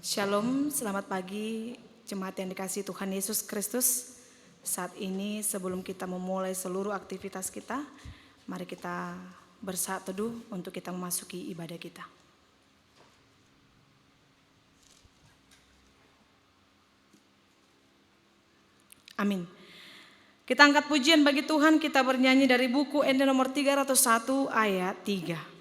Shalom, selamat pagi jemaat yang dikasihi Tuhan Yesus Kristus. Saat ini sebelum kita memulai seluruh aktivitas kita, mari kita bersaat teduh untuk kita memasuki ibadah kita. Amin. Kita angkat pujian bagi Tuhan, kita bernyanyi dari buku ND nomor 301 ayat 3.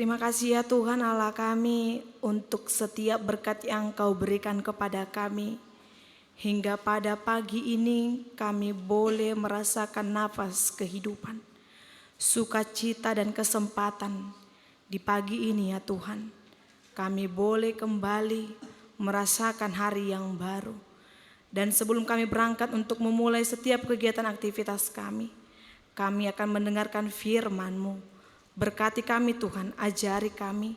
Terima kasih ya Tuhan Allah kami untuk setiap berkat yang Kau berikan kepada kami. Hingga pada pagi ini kami boleh merasakan nafas kehidupan, sukacita dan kesempatan di pagi ini ya Tuhan. Kami boleh kembali merasakan hari yang baru. Dan sebelum kami berangkat untuk memulai setiap kegiatan aktivitas kami akan mendengarkan firman-Mu. Berkati kami Tuhan, ajari kami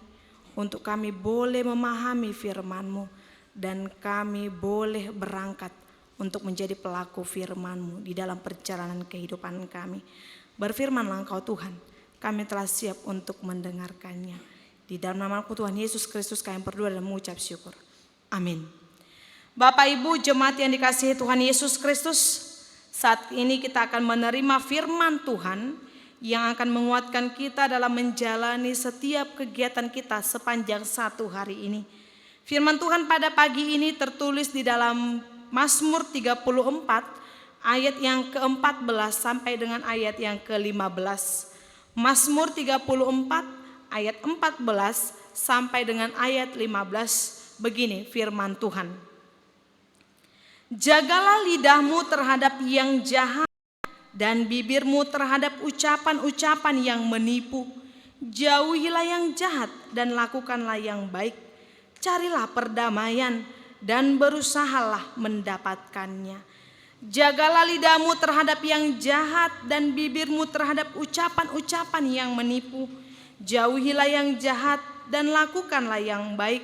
untuk kami boleh memahami firman-Mu dan kami boleh berangkat untuk menjadi pelaku firman-Mu di dalam perjalanan kehidupan kami. Berfirmanlah Engkau Tuhan, kami telah siap untuk mendengarkannya. Di dalam nama Tuhan Yesus Kristus kami berdoa dan mengucap syukur. Amin. Bapak Ibu jemaat yang dikasihi Tuhan Yesus Kristus, saat ini kita akan menerima firman Tuhan yang akan menguatkan kita dalam menjalani setiap kegiatan kita sepanjang satu hari ini. Firman Tuhan pada pagi ini tertulis di dalam Mazmur 34 ayat yang ke-14 sampai dengan ayat yang ke-15. Mazmur 34 ayat 14 sampai dengan ayat 15. Begini firman Tuhan. Jagalah lidahmu terhadap yang jahat dan bibirmu terhadap ucapan-ucapan yang menipu. Jauhilah yang jahat dan lakukanlah yang baik. Carilah perdamaian dan berusahalah mendapatkannya. Jagalah lidahmu terhadap yang jahat dan bibirmu terhadap ucapan-ucapan yang menipu. Jauhilah yang jahat dan lakukanlah yang baik.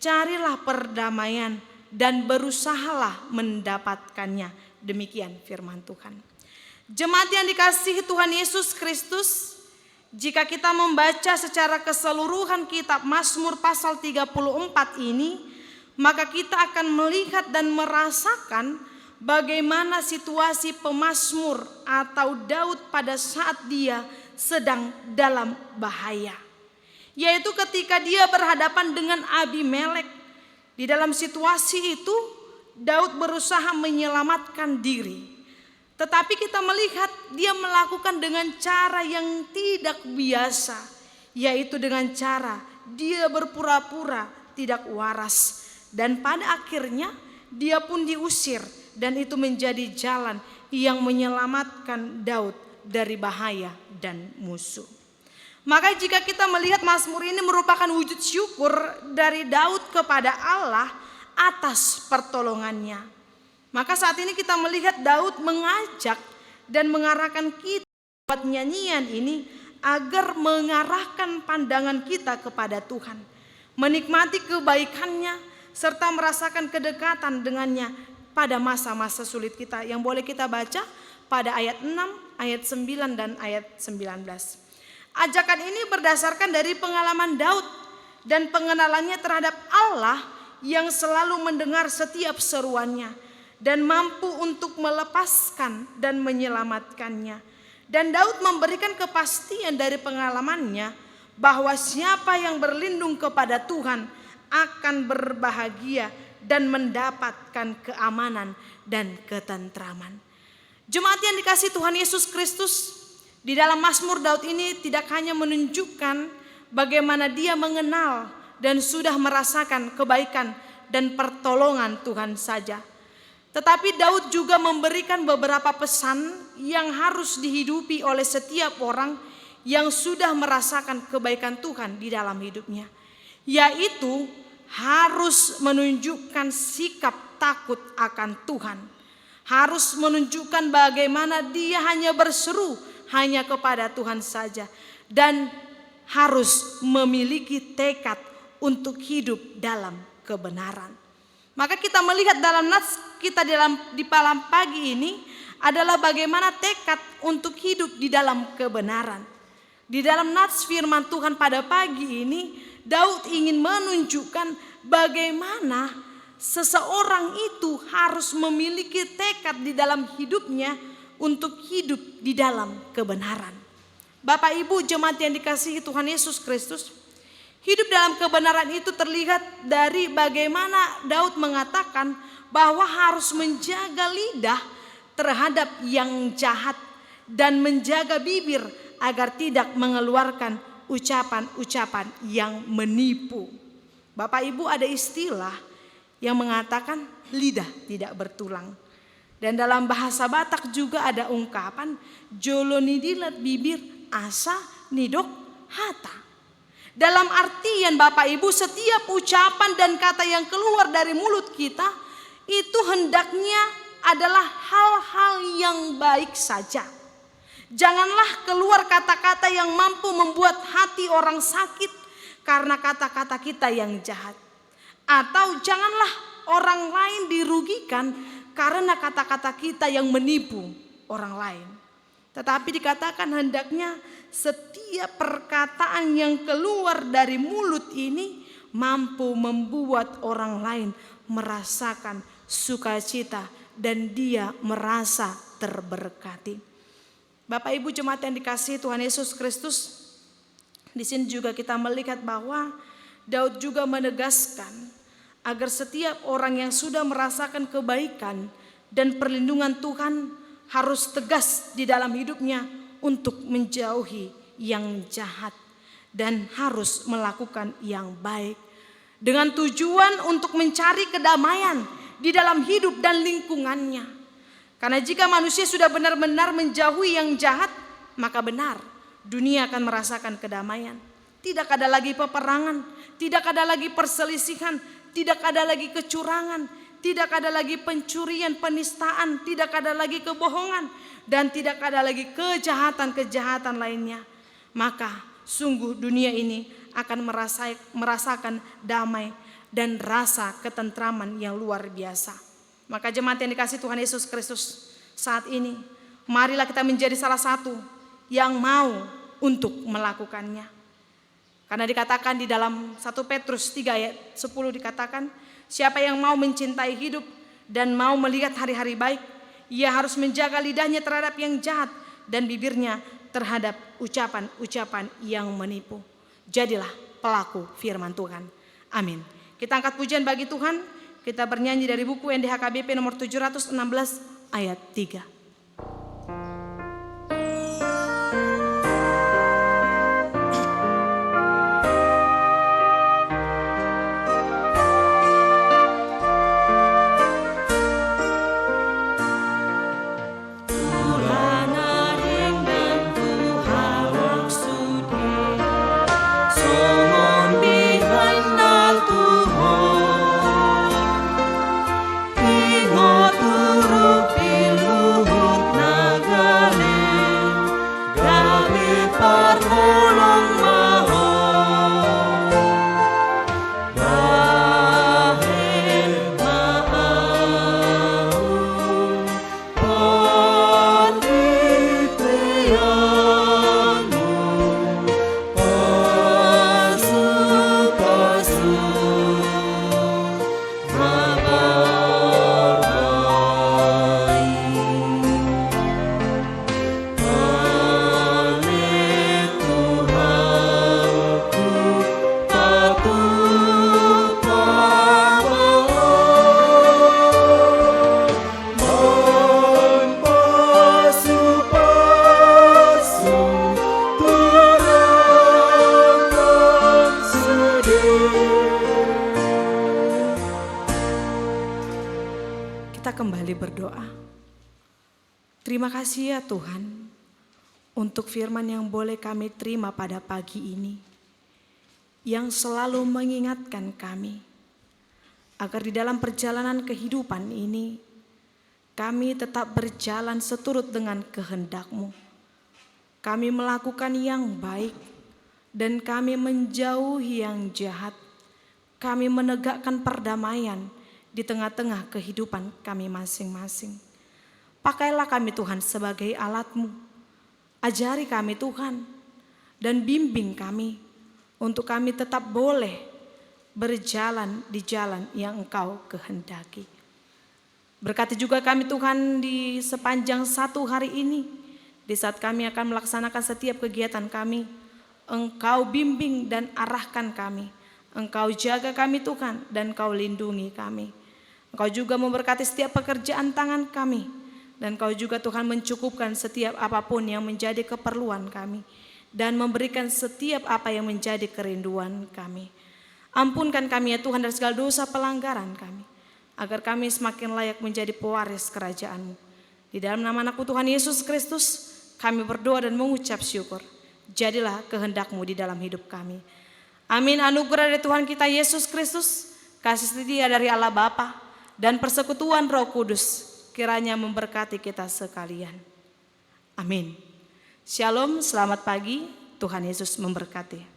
Carilah perdamaian dan berusahalah mendapatkannya. Demikian firman Tuhan. Jemaat yang dikasihi Tuhan Yesus Kristus, jika kita membaca secara keseluruhan kitab Mazmur pasal 34 ini, maka kita akan melihat dan merasakan bagaimana situasi pemazmur atau Daud pada saat dia sedang dalam bahaya. Yaitu ketika dia berhadapan dengan Abimelek. Di dalam situasi itu Daud berusaha menyelamatkan diri. Tetapi kita melihat dia melakukan dengan cara yang tidak biasa, yaitu dengan cara dia berpura-pura tidak waras. Dan pada akhirnya dia pun diusir dan itu menjadi jalan yang menyelamatkan Daud dari bahaya dan musuh. Maka jika kita melihat Mazmur ini merupakan wujud syukur dari Daud kepada Allah atas pertolongannya. Maka saat ini kita melihat Daud mengajak dan mengarahkan kita buat nyanyian ini agar mengarahkan pandangan kita kepada Tuhan. Menikmati kebaikannya serta merasakan kedekatan dengannya pada masa-masa sulit kita. Yang boleh kita baca pada ayat 6, ayat 9 dan ayat 19. Ajakan ini berdasarkan dari pengalaman Daud dan pengenalannya terhadap Allah yang selalu mendengar setiap seruannya. dan mampu untuk melepaskan dan menyelamatkannya. Dan Daud memberikan kepastian dari pengalamannya bahwa siapa yang berlindung kepada Tuhan akan berbahagia dan mendapatkan keamanan dan ketentraman. Jemaat yang dikasihi Tuhan Yesus Kristus, di dalam Mazmur Daud ini tidak hanya menunjukkan bagaimana dia mengenal dan sudah merasakan kebaikan dan pertolongan Tuhan saja, tetapi Daud juga memberikan beberapa pesan yang harus dihidupi oleh setiap orang yang sudah merasakan kebaikan Tuhan di dalam hidupnya, yaitu harus menunjukkan sikap takut akan Tuhan, harus menunjukkan bagaimana dia hanya berseru hanya kepada Tuhan saja, dan harus memiliki tekad untuk hidup dalam kebenaran. Maka kita melihat dalam nats kita di malam pagi ini adalah bagaimana tekad untuk hidup di dalam kebenaran. Di dalam nats firman Tuhan pada pagi ini, Daud ingin menunjukkan bagaimana seseorang itu harus memiliki tekad di dalam hidupnya untuk hidup di dalam kebenaran. Bapak Ibu jemaat yang dikasihi Tuhan Yesus Kristus, hidup dalam kebenaran itu terlihat dari bagaimana Daud mengatakan bahwa harus menjaga lidah terhadap yang jahat dan menjaga bibir agar tidak mengeluarkan ucapan-ucapan yang menipu. Bapak Ibu, ada istilah yang mengatakan lidah tidak bertulang. Dan dalam bahasa Batak juga ada ungkapan jolo nidilat bibir asa nidok hata. Dalam artian Bapak Ibu, setiap ucapan dan kata yang keluar dari mulut kita itu hendaknya adalah hal-hal yang baik saja. Janganlah keluar kata-kata yang mampu membuat hati orang sakit karena kata-kata kita yang jahat. Atau janganlah orang lain dirugikan karena kata-kata kita yang menipu orang lain. Tetapi dikatakan hendaknya setiap perkataan yang keluar dari mulut ini mampu membuat orang lain merasakan sukacita dan dia merasa terberkati. Bapak Ibu jemaat yang dikasihi Tuhan Yesus Kristus, di sini juga kita melihat bahwa Daud juga menegaskan agar setiap orang yang sudah merasakan kebaikan dan perlindungan Tuhan harus tegas di dalam hidupnya untuk menjauhi yang jahat dan harus melakukan yang baik dengan tujuan untuk mencari kedamaian di dalam hidup dan lingkungannya. Karena jika manusia sudah benar-benar menjauhi yang jahat, maka benar dunia akan merasakan kedamaian. Tidak ada lagi peperangan, tidak ada lagi perselisihan, tidak ada lagi kecurangan, tidak ada lagi pencurian, penistaan, tidak ada lagi kebohongan, dan tidak ada lagi kejahatan-kejahatan lainnya. Maka sungguh dunia ini akan merasakan damai dan rasa ketentraman yang luar biasa. Maka jemaat yang dikasihi Tuhan Yesus Kristus, saat ini marilah kita menjadi salah satu yang mau untuk melakukannya. Karena dikatakan di dalam 1 Petrus 3 ayat 10 dikatakan, siapa yang mau mencintai hidup dan mau melihat hari-hari baik, ia harus menjaga lidahnya terhadap yang jahat dan bibirnya terhadap ucapan-ucapan yang menipu. Jadilah pelaku firman Tuhan. Amin. Kita angkat pujian bagi Tuhan. Kita bernyanyi dari buku NDHKBP nomor 716 ayat 3. Turu pilu berdoa. Terima kasih ya Tuhan untuk firman yang boleh kami terima pada pagi ini, yang selalu mengingatkan kami agar di dalam perjalanan kehidupan ini kami tetap berjalan seturut dengan kehendak-Mu. Kami melakukan yang baik dan kami menjauhi yang jahat. Kami menegakkan perdamaian di tengah-tengah kehidupan kami masing-masing. Pakailah kami Tuhan sebagai alat-Mu. Ajari kami Tuhan dan bimbing kami untuk kami tetap boleh berjalan di jalan yang Engkau kehendaki. Berkati juga kami Tuhan di sepanjang satu hari ini, di saat kami akan melaksanakan setiap kegiatan kami. Engkau bimbing dan arahkan kami. Engkau jaga kami Tuhan dan Engkau lindungi kami. Engkau juga memberkati setiap pekerjaan tangan kami. Dan Engkau juga Tuhan mencukupkan setiap apapun yang menjadi keperluan kami. Dan memberikan setiap apa yang menjadi kerinduan kami. Ampunkan kami ya Tuhan dari segala dosa pelanggaran kami, agar kami semakin layak menjadi pewaris kerajaan-Mu. Di dalam nama Anak-Mu Tuhan Yesus Kristus, kami berdoa dan mengucap syukur. Jadilah kehendak-Mu di dalam hidup kami. Amin. Anugerah dari Tuhan kita Yesus Kristus, kasih setia dari Allah Bapa, dan persekutuan Roh Kudus kiranya memberkati kita sekalian. Amin. Shalom, selamat pagi. Tuhan Yesus memberkati.